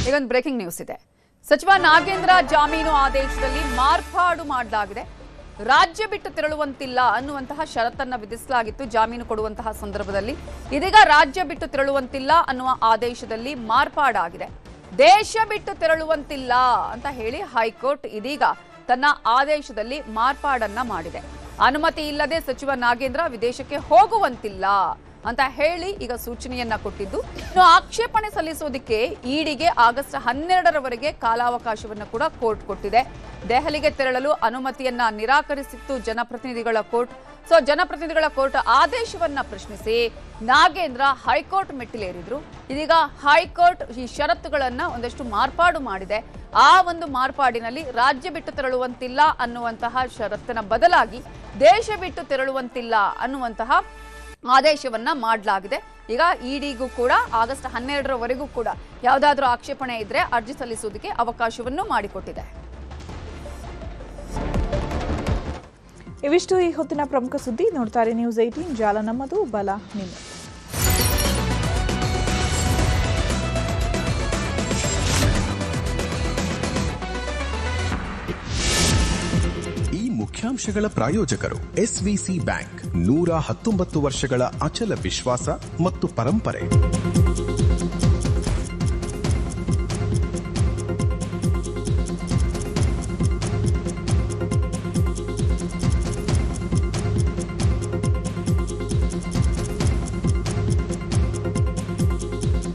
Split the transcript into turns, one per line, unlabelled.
ಈಗೊಂದು breaking news ಇದೆ. ಸಚಿವ ನಾಗೇಂದ್ರ ಜಾಮೀನು ಆದೇಶದಲ್ಲಿ ಮಾರ್ಪಾಡು ಮಾಡಲಾಗಿದೆ. ರಾಜ್ಯ ಬಿಟ್ಟು ತೆರಳುವಂತಿಲ್ಲ ಅನ್ನುವಂತಹ ಷರತ್ತನ್ನ ವಿಧಿಸಲಾಗಿತ್ತು ಜಾಮೀನು ಕೊಡುವಂತಹ ಸಂದರ್ಭದಲ್ಲಿ. ಇದೀಗ ರಾಜ್ಯ ಬಿಟ್ಟು ತೆರಳುವಂತಿಲ್ಲ ಅನ್ನುವ ಆದೇಶದಲ್ಲಿ ಮಾರ್ಪಾಡಾಗಿದೆ. ದೇಶ ಬಿಟ್ಟು ತೆರಳುವಂತಿಲ್ಲ ಅಂತ ಹೇಳಿ ಹೈಕೋರ್ಟ್ ಇದೀಗ ತನ್ನ ಆದೇಶದಲ್ಲಿ ಮಾರ್ಪಾಡನ್ನ ಮಾಡಿದೆ. ಅನುಮತಿ ಇಲ್ಲದೆ ಸಚಿವ ನಾಗೇಂದ್ರ ವಿದೇಶಕ್ಕೆ ಹೋಗುವಂತಿಲ್ಲ ಅಂತ ಹೇಳಿ ಈಗ ಸೂಚನೆಯನ್ನ ಕೊಟ್ಟಿದ್ದು, ಇನ್ನು ಆಕ್ಷೇಪಣೆ ಸಲ್ಲಿಸೋದಕ್ಕೆ ಇಡಿಗೆ ಆಗಸ್ಟ್ 12ರವರೆಗೆ ಕಾಲಾವಕಾಶವನ್ನು ಕೂಡ ಕೋರ್ಟ್ ಕೊಟ್ಟಿದೆ. ದೆಹಲಿಗೆ ತೆರಳಲು ಅನುಮತಿಯನ್ನ ನಿರಾಕರಿಸಿತ್ತು ಜನಪ್ರತಿನಿಧಿಗಳ ಕೋರ್ಟ್. ಜನಪ್ರತಿನಿಧಿಗಳ ಕೋರ್ಟ್ ಆದೇಶವನ್ನ ಪ್ರಶ್ನಿಸಿ ನಾಗೇಂದ್ರ ಹೈಕೋರ್ಟ್ ಮೆಟ್ಟಿಲೇರಿದ್ರು. ಇದೀಗ ಹೈಕೋರ್ಟ್ ಈ ಷರತ್ತುಗಳನ್ನ ಒಂದಷ್ಟು ಮಾರ್ಪಾಡು ಮಾಡಿದೆ. ಆ ಒಂದು ಮಾರ್ಪಾಡಿನಲ್ಲಿ ರಾಜ್ಯ ಬಿಟ್ಟು ತೆರಳುವಂತಿಲ್ಲ ಅನ್ನುವಂತಹ ಷರತ್ತಿನ ಬದಲಾಗಿ ದೇಶ ಬಿಟ್ಟು ತೆರಳುವಂತಿಲ್ಲ ಅನ್ನುವಂತಹ ಆದೇಶವನ್ನ ಮಾಡಲಾಗಿದೆ. ಈಗ ಇಡಿಗೂ ಕೂಡ ಆಗಸ್ಟ್ 12ರವರೆಗೂ ಕೂಡ ಯಾವುದಾದ್ರೂ ಆಕ್ಷೇಪಣೆ ಇದ್ರೆ ಅರ್ಜಿ ಸಲ್ಲಿಸುವುದಕ್ಕೆ ಅವಕಾಶವನ್ನು ಮಾಡಿಕೊಟ್ಟಿದೆ.
ಇವಿಷ್ಟು ಈ ಹೊತ್ತಿನ ಪ್ರಮುಖ ಸುದ್ದಿ. ನೋಡ್ತಾರೆ ನ್ಯೂಸ್ 18, ಜಾಲ ನಮ್ಮದು, ಬಲ ನಿಮ್ಮ.
ಮುಖ್ಯಾಂಶಗಳ ಪ್ರಾಯೋಜಕರು ಎಸ್ವಿಸಿ ಬ್ಯಾಂಕ್, 119 ವರ್ಷಗಳ ಅಚಲ ವಿಶ್ವಾಸ ಮತ್ತು ಪರಂಪರೆ.